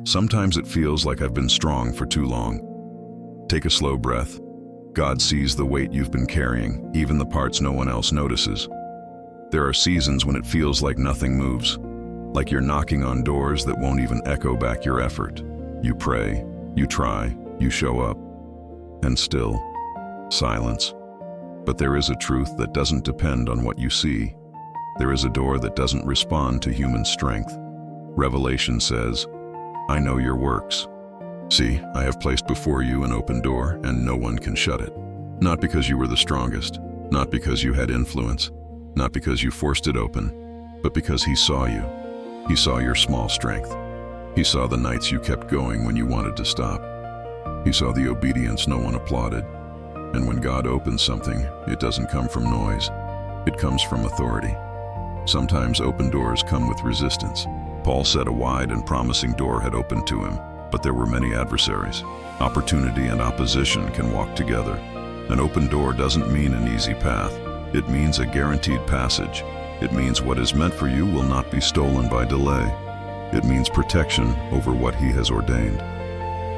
Sometimes it feels like I've been strong for too long. Take a slow breath. God sees the weight you've been carrying, even the parts no one else notices. There are seasons when it feels like nothing moves, like you're knocking on doors that won't even echo back your effort. You pray, you try, you show up, and still, silence. But there is a truth that doesn't depend on what you see. There is a door that doesn't respond to human strength. Revelation says, I know your works. See, I have placed before you an open door, and no one can shut it. Not because you were the strongest, not because you had influence, not because you forced it open, but because he saw you. He saw your small strength. He saw the nights you kept going when you wanted to stop. He saw the obedience no one applauded. And when God opens something, it doesn't come from noise. It comes from authority. Sometimes open doors come with resistance. Paul said a wide and promising door had opened to him, but there were many adversaries. Opportunity and opposition can walk together. An open door doesn't mean an easy path. It means a guaranteed passage. It means what is meant for you will not be stolen by delay. It means protection over what he has ordained.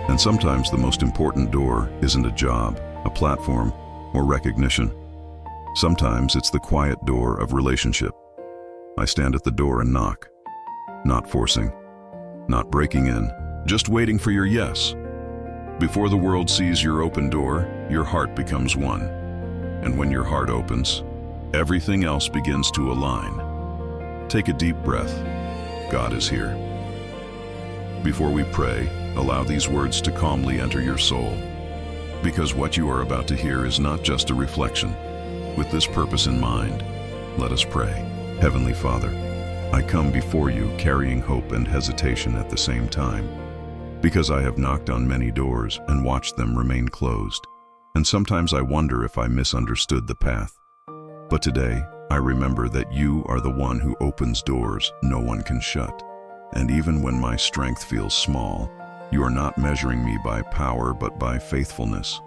And sometimes the most important door isn't a job, a platform, or recognition. Sometimes it's the quiet door of relationship. I stand at the door and knock, not forcing, not breaking in, just waiting for your yes. Before the world sees your open door, your heart becomes one. And when your heart opens, everything else begins to align. Take a deep breath. God is here. Before we pray, allow these words to calmly enter your soul. Because what you are about to hear is not just a reflection. With this purpose in mind, let us pray. Heavenly Father, I come before you carrying hope and hesitation at the same time. Because I have knocked on many doors and watched them remain closed. And sometimes I wonder if I misunderstood the path. But today, I remember that you are the one who opens doors no one can shut. And even when my strength feels small, you are not measuring me by power but by faithfulness.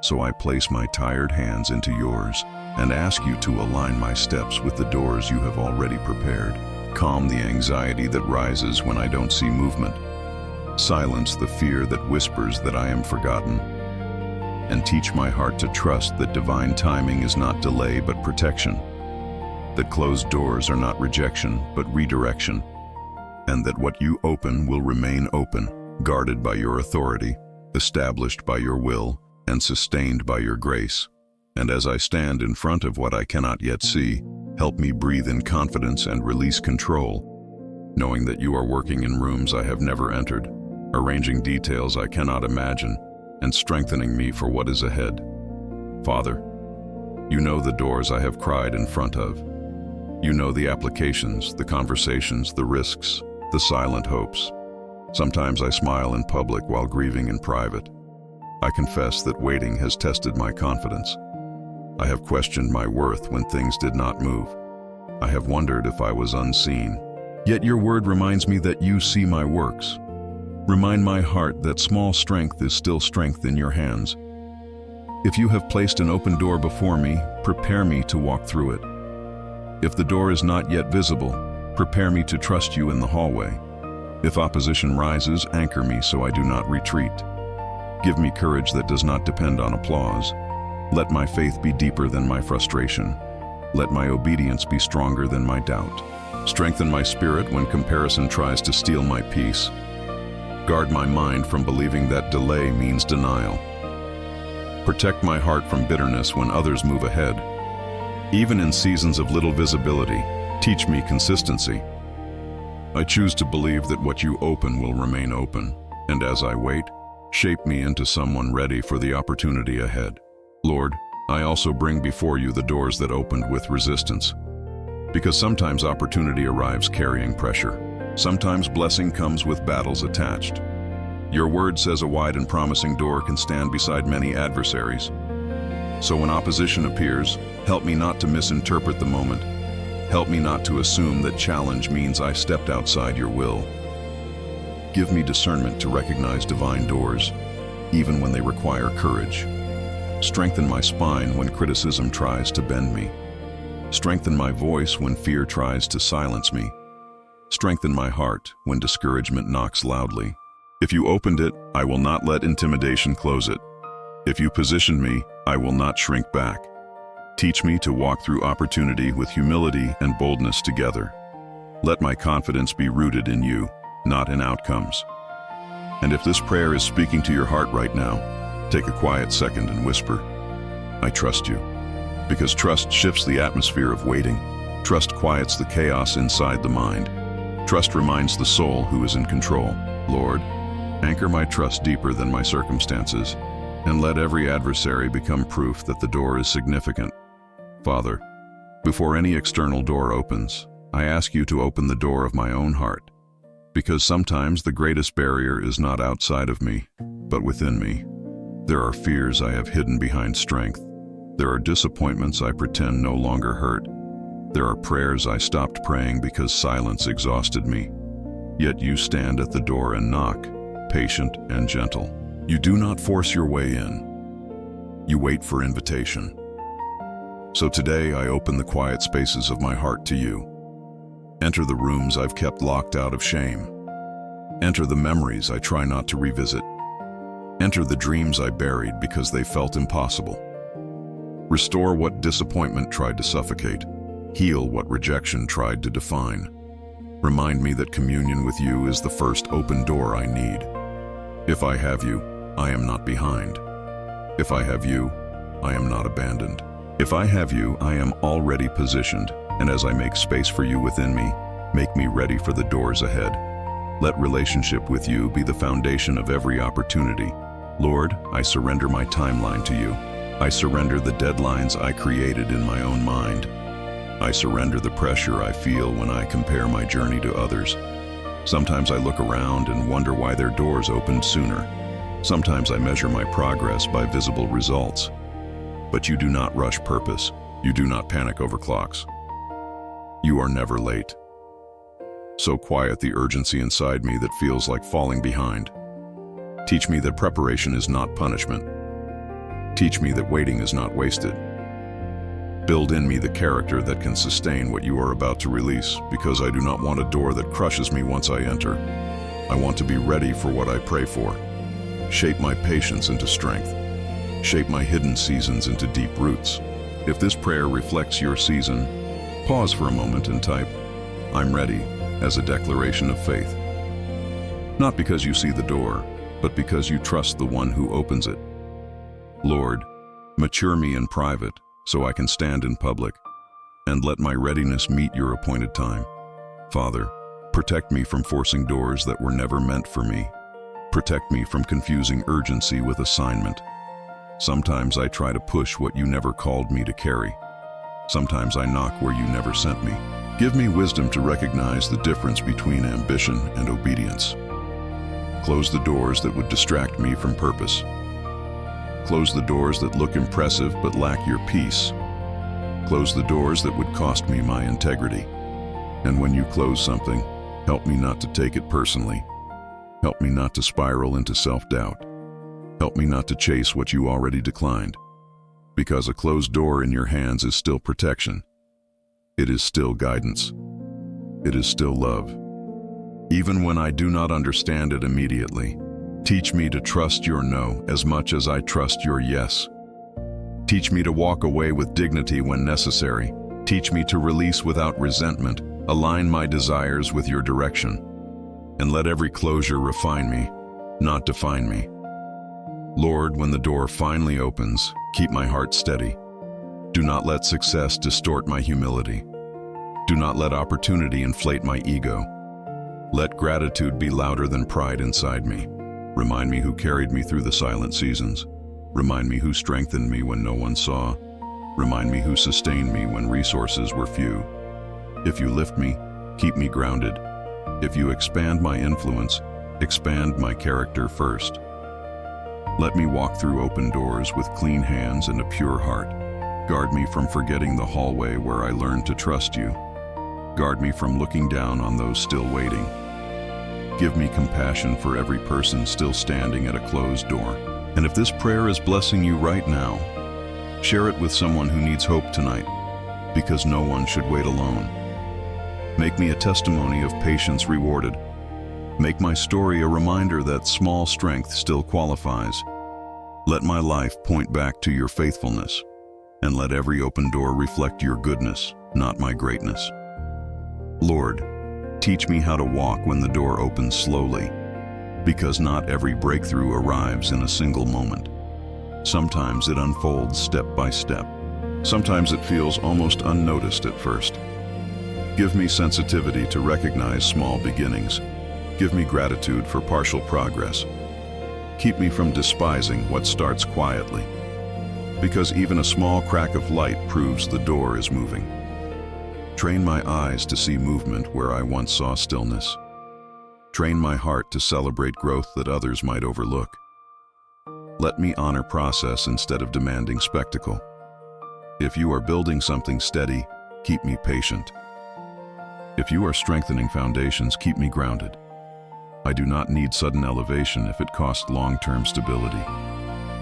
So I place my tired hands into yours and ask you to align my steps with the doors you have already prepared. Calm the anxiety that rises when I don't see movement. Silence the fear that whispers that I am forgotten. And teach my heart to trust that divine timing is not delay but protection. That closed doors are not rejection but redirection. And that what you open will remain open, guarded by your authority, established by your will, and sustained by your grace. And as I stand in front of what I cannot yet see, help me breathe in confidence and release control, knowing that you are working in rooms I have never entered, arranging details I cannot imagine, and strengthening me for what is ahead. Father, you know the doors I have cried in front of. You know the applications, the conversations, the risks, the silent hopes. Sometimes I smile in public while grieving in private. I confess that waiting has tested my confidence. I have questioned my worth when things did not move. I have wondered if I was unseen. Yet your word reminds me that you see my works. Remind my heart that small strength is still strength in your hands. If you have placed an open door before me, prepare me to walk through it. If the door is not yet visible, prepare me to trust you in the hallway. If opposition rises, anchor me so I do not retreat. Give me courage that does not depend on applause. Let my faith be deeper than my frustration. Let my obedience be stronger than my doubt. Strengthen my spirit when comparison tries to steal my peace. Guard my mind from believing that delay means denial. Protect my heart from bitterness when others move ahead. Even in seasons of little visibility, teach me consistency. I choose to believe that what you open will remain open, and as I wait, shape me into someone ready for the opportunity ahead. Lord, I also bring before you the doors that opened with resistance. Because sometimes opportunity arrives carrying pressure. Sometimes blessing comes with battles attached. Your word says a wide and promising door can stand beside many adversaries. So when opposition appears, help me not to misinterpret the moment. Help me not to assume that challenge means I stepped outside your will. Give me discernment to recognize divine doors, even when they require courage. Strengthen my spine when criticism tries to bend me. Strengthen my voice when fear tries to silence me. Strengthen my heart when discouragement knocks loudly. If you opened it, I will not let intimidation close it. If you positioned me, I will not shrink back. Teach me to walk through opportunity with humility and boldness together. Let my confidence be rooted in you, not in outcomes. And if this prayer is speaking to your heart right now, take a quiet second and whisper, I trust you. Because trust shifts the atmosphere of waiting. Trust quiets the chaos inside the mind. Trust reminds the soul who is in control. Lord, anchor my trust deeper than my circumstances, and let every adversary become proof that the door is significant. Father, before any external door opens, I ask you to open the door of my own heart, because sometimes the greatest barrier is not outside of me, but within me. There are fears I have hidden behind strength. There are disappointments I pretend no longer hurt. There are prayers I stopped praying because silence exhausted me. Yet you stand at the door and knock, patient and gentle. You do not force your way in. You wait for invitation. So today I open the quiet spaces of my heart to you. Enter the rooms I've kept locked out of shame. Enter the memories I try not to revisit. Enter the dreams I buried because they felt impossible. Restore what disappointment tried to suffocate. Heal what rejection tried to define. Remind me that communion with you is the first open door I need. If I have you, I am not behind. If I have you, I am not abandoned. If I have you, I am already positioned, and as I make space for you within me, make me ready for the doors ahead. Let relationship with you be the foundation of every opportunity. Lord, I surrender my timeline to you. I surrender the deadlines I created in my own mind. I surrender the pressure I feel when I compare my journey to others. Sometimes I look around and wonder why their doors opened sooner. Sometimes I measure my progress by visible results. But you do not rush purpose. You do not panic over clocks. You are never late. So quiet the urgency inside me that feels like falling behind. Teach me that preparation is not punishment. Teach me that waiting is not wasted. Build in me the character that can sustain what you are about to release, because I do not want a door that crushes me once I enter. I want to be ready for what I pray for. Shape my patience into strength. Shape my hidden seasons into deep roots. If this prayer reflects your season, pause for a moment and type, I'm ready, as a declaration of faith. Not because you see the door, but because you trust the one who opens it. Lord, mature me in private so I can stand in public, and let my readiness meet your appointed time. Father, protect me from forcing doors that were never meant for me. Protect me from confusing urgency with assignment. Sometimes I try to push what you never called me to carry. Sometimes I knock where you never sent me. Give me wisdom to recognize the difference between ambition and obedience. Close the doors that would distract me from purpose. Close the doors that look impressive but lack your peace. Close the doors that would cost me my integrity. And when you close something, help me not to take it personally. Help me not to spiral into self-doubt. Help me not to chase what you already declined. Because a closed door in your hands is still protection. It is still guidance. It is still love. Even when I do not understand it immediately, teach me to trust your no as much as I trust your yes. Teach me to walk away with dignity when necessary. Teach me to release without resentment, align my desires with your direction. And let every closure refine me, not define me. Lord, when the door finally opens, keep my heart steady. Do not let success distort my humility. Do not let opportunity inflate my ego. Let gratitude be louder than pride inside me. Remind me who carried me through the silent seasons. Remind me who strengthened me when no one saw. Remind me who sustained me when resources were few. If you lift me, keep me grounded. If you expand my influence, expand my character first. Let me walk through open doors with clean hands and a pure heart. Guard me from forgetting the hallway where I learned to trust you. Guard me from looking down on those still waiting. Give me compassion for every person still standing at a closed door. And if this prayer is blessing you right now, share it with someone who needs hope tonight, because no one should wait alone. Make me a testimony of patience rewarded, Make my story a reminder that small strength still qualifies. Let my life point back to your faithfulness, and let every open door reflect your goodness, not my greatness. Lord, teach me how to walk when the door opens slowly, because not every breakthrough arrives in a single moment. Sometimes it unfolds step by step. Sometimes it feels almost unnoticed at first. Give me sensitivity to recognize small beginnings. Give me gratitude for partial progress. Keep me from despising what starts quietly, because even a small crack of light proves the door is moving. Train my eyes to see movement where I once saw stillness. Train my heart to celebrate growth that others might overlook. Let me honor process instead of demanding spectacle. If you are building something steady, keep me patient. If you are strengthening foundations, keep me grounded. I do not need sudden elevation if it costs long-term stability.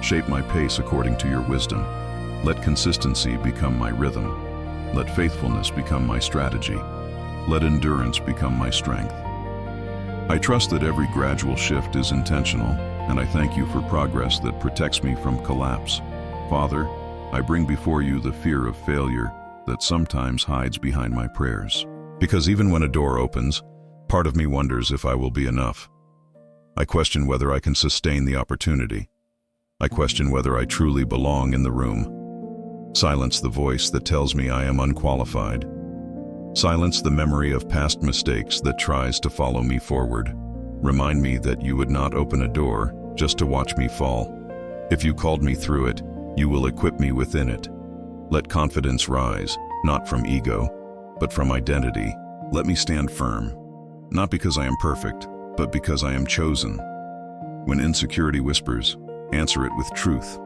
Shape my pace according to your wisdom. Let consistency become my rhythm. Let faithfulness become my strategy. Let endurance become my strength. I trust that every gradual shift is intentional, and I thank you for progress that protects me from collapse. Father, I bring before you the fear of failure that sometimes hides behind my prayers. Because even when a door opens, part of me wonders if I will be enough. I question whether I can sustain the opportunity. I question whether I truly belong in the room. Silence the voice that tells me I am unqualified. Silence the memory of past mistakes that tries to follow me forward. Remind me that you would not open a door just to watch me fall. If you called me through it, you will equip me within it. Let confidence rise, not from ego, but from identity. Let me stand firm. Not because I am perfect, but because I am chosen. When insecurity whispers, answer it with truth.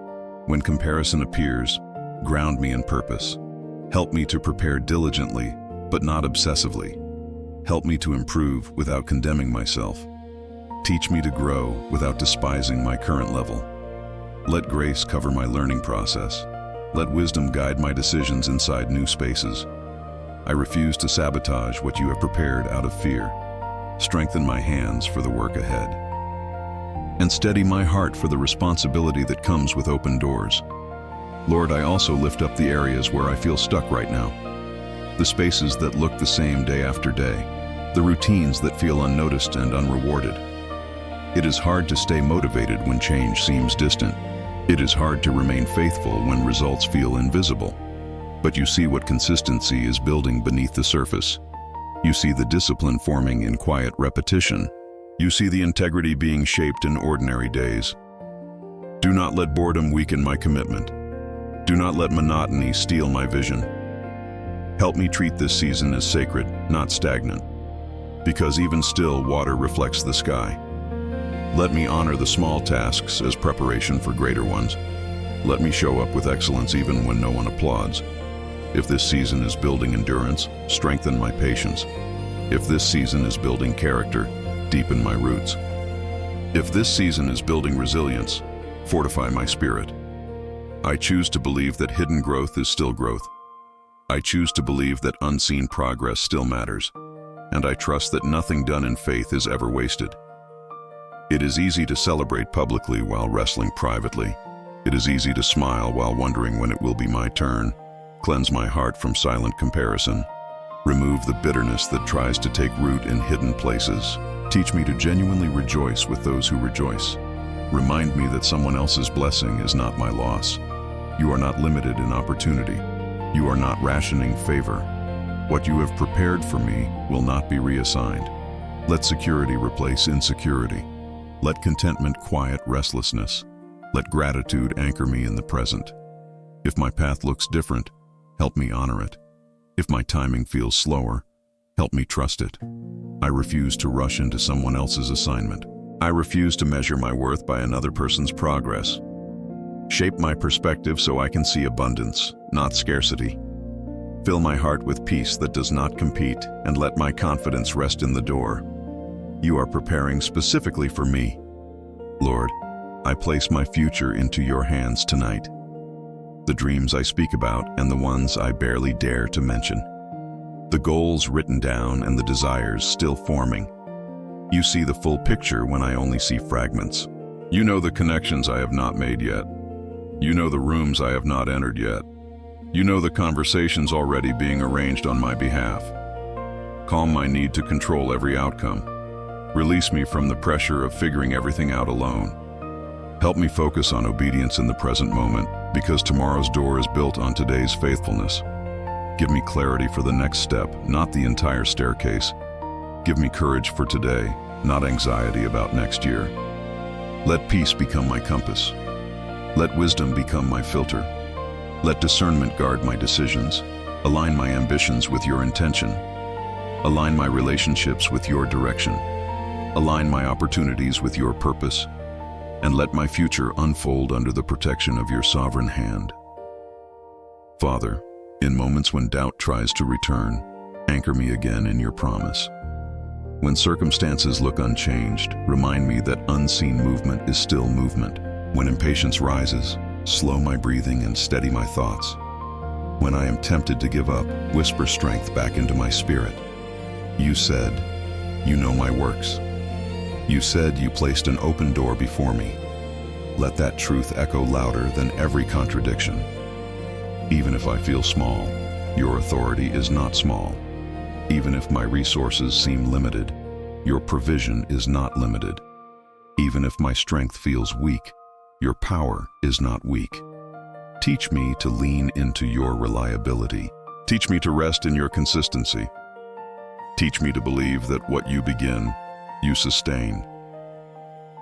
When comparison appears, ground me in purpose. Help me to prepare diligently, but not obsessively. Help me to improve without condemning myself. Teach me to grow without despising my current level. Let grace cover my learning process. Let wisdom guide my decisions inside new spaces. I refuse to sabotage what you have prepared out of fear. Strengthen my hands for the work ahead. And steady my heart for the responsibility that comes with open doors. Lord, I also lift up the areas where I feel stuck right now. The spaces that look the same day after day. The routines that feel unnoticed and unrewarded. It is hard to stay motivated when change seems distant. It is hard to remain faithful when results feel invisible. But you see what consistency is building beneath the surface. You see the discipline forming in quiet repetition. You see the integrity being shaped in ordinary days. Do not let boredom weaken my commitment. Do not let monotony steal my vision. Help me treat this season as sacred, not stagnant. Because even still, water reflects the sky. Let me honor the small tasks as preparation for greater ones. Let me show up with excellence even when no one applauds. If this season is building endurance, strengthen my patience. If this season is building character, deepen my roots. If this season is building resilience, fortify my spirit. I choose to believe that hidden growth is still growth. I choose to believe that unseen progress still matters. And I trust that nothing done in faith is ever wasted. It is easy to celebrate publicly while wrestling privately. It is easy to smile while wondering when it will be my turn. Cleanse my heart from silent comparison. Remove the bitterness that tries to take root in hidden places. Teach me to genuinely rejoice with those who rejoice. Remind me that someone else's blessing is not my loss. You are not limited in opportunity. You are not rationing favor. What you have prepared for me will not be reassigned. Let security replace insecurity. Let contentment quiet restlessness. Let gratitude anchor me in the present. If my path looks different, help me honor it. If my timing feels slower, help me trust it. I refuse to rush into someone else's assignment. I refuse to measure my worth by another person's progress. Shape my perspective so I can see abundance, not scarcity. Fill my heart with peace that does not compete, and let my confidence rest in the door. You are preparing specifically for me. Lord, I place my future into your hands tonight. The dreams I speak about and the ones I barely dare to mention. The goals written down and the desires still forming. You see the full picture when I only see fragments. You know the connections I have not made yet. You know the rooms I have not entered yet. You know the conversations already being arranged on my behalf. Calm my need to control every outcome. Release me from the pressure of figuring everything out alone. Help me focus on obedience in the present moment, because tomorrow's door is built on today's faithfulness. Give me clarity for the next step, not the entire staircase. Give me courage for today, not anxiety about next year. Let peace become my compass. Let wisdom become my filter. Let discernment guard my decisions. Align my ambitions with your intention. Align my relationships with your direction. Align my opportunities with your purpose. And let my future unfold under the protection of your sovereign hand. Father, in moments when doubt tries to return, anchor me again in your promise. When circumstances look unchanged, remind me that unseen movement is still movement. When impatience rises, slow my breathing and steady my thoughts. When I am tempted to give up, whisper strength back into my spirit. You said, you know my works. You said you placed an open door before me. Let that truth echo louder than every contradiction. Even if I feel small, your authority is not small. Even if my resources seem limited, your provision is not limited. Even if my strength feels weak, your power is not weak. Teach me to lean into your reliability. Teach me to rest in your consistency. Teach me to believe that what you begin, you sustain.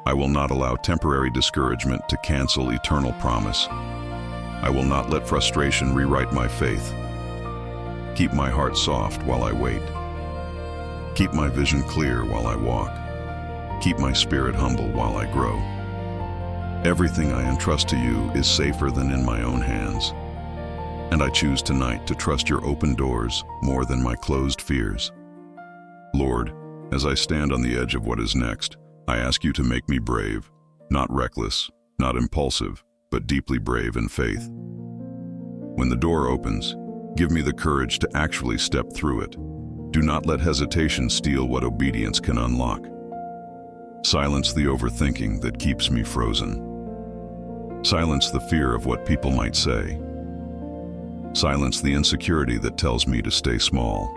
I will not allow temporary discouragement to cancel eternal promise. I will not let frustration rewrite my faith. Keep my heart soft while I wait. Keep my vision clear while I walk. Keep my spirit humble while I grow. Everything I entrust to you is safer than in my own hands. And I choose tonight to trust your open doors more than my closed fears. Lord, as I stand on the edge of what is next, I ask you to make me brave, not reckless, not impulsive, but deeply brave in faith. When the door opens, give me the courage to actually step through it. Do not let hesitation steal what obedience can unlock. Silence the overthinking that keeps me frozen. Silence the fear of what people might say. Silence the insecurity that tells me to stay small.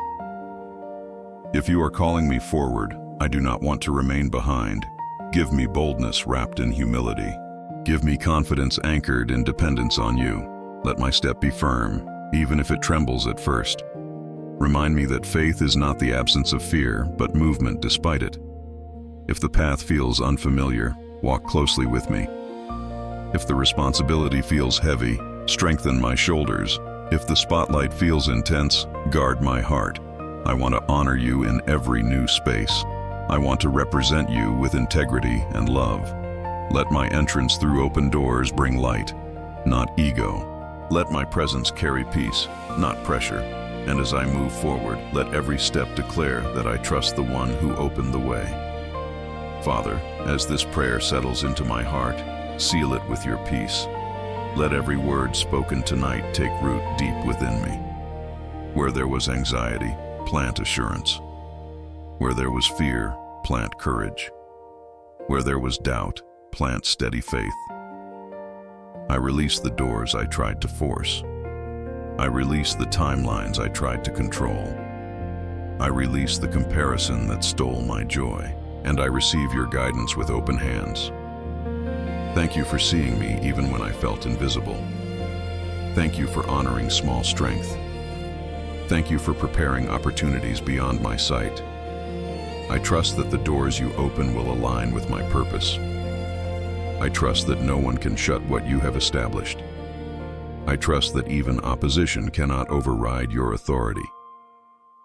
If you are calling me forward, I do not want to remain behind. Give me boldness wrapped in humility. Give me confidence anchored in dependence on you. Let my step be firm, even if it trembles at first. Remind me that faith is not the absence of fear, but movement despite it. If the path feels unfamiliar, walk closely with me. If the responsibility feels heavy, strengthen my shoulders. If the spotlight feels intense, guard my heart. I want to honor you in every new space. I want to represent you with integrity and love. Let my entrance through open doors bring light, not ego. Let my presence carry peace, not pressure. And as I move forward, let every step declare that I trust the one who opened the way. Father, as this prayer settles into my heart, seal it with your peace. Let every word spoken tonight take root deep within me. Where there was anxiety, plant assurance. Where there was fear, plant courage. Where there was doubt, plant steady faith. I release the doors I tried to force. I release the timelines I tried to control. I release the comparison that stole my joy, and I receive your guidance with open hands. Thank you for seeing me even when I felt invisible. Thank you for honoring small strength. Thank you for preparing opportunities beyond my sight. I trust that the doors you open will align with my purpose. I trust that no one can shut what you have established. I trust that even opposition cannot override your authority.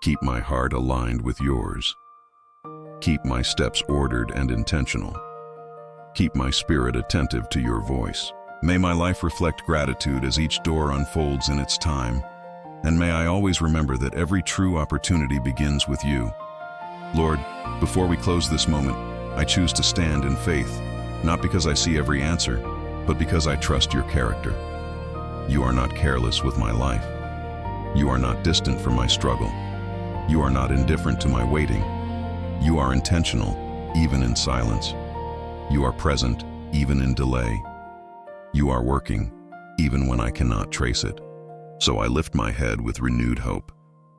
Keep my heart aligned with yours. Keep my steps ordered and intentional. Keep my spirit attentive to your voice. May my life reflect gratitude as each door unfolds in its time. And may I always remember that every true opportunity begins with you. Lord, before we close this moment, I choose to stand in faith, not because I see every answer, but because I trust your character. You are not careless with my life. You are not distant from my struggle. You are not indifferent to my waiting. You are intentional, even in silence. You are present, even in delay. You are working, even when I cannot trace it. So I lift my head with renewed hope.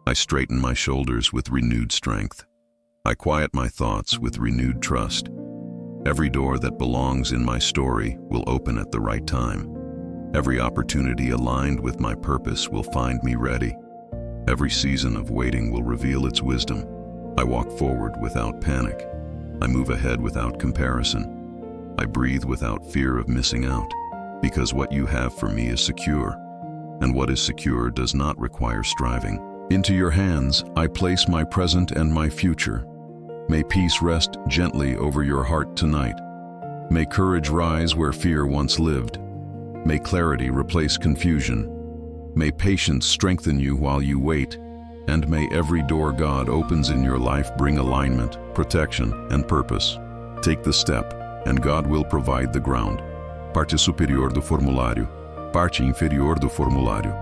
I straighten my shoulders with renewed strength. I quiet my thoughts with renewed trust. Every door that belongs in my story will open at the right time. Every opportunity aligned with my purpose will find me ready. Every season of waiting will reveal its wisdom. I walk forward without panic. I move ahead without comparison. I breathe without fear of missing out, because what you have for me is secure, and what is secure does not require striving. Into your hands, I place my present and my future. May peace rest gently over your heart tonight. May courage rise where fear once lived. May clarity replace confusion. May patience strengthen you while you wait. And may every door God opens in your life bring alignment, protection, and purpose. Take the step, and God will provide the ground. Parte superior do formulário. Parte inferior do formulário.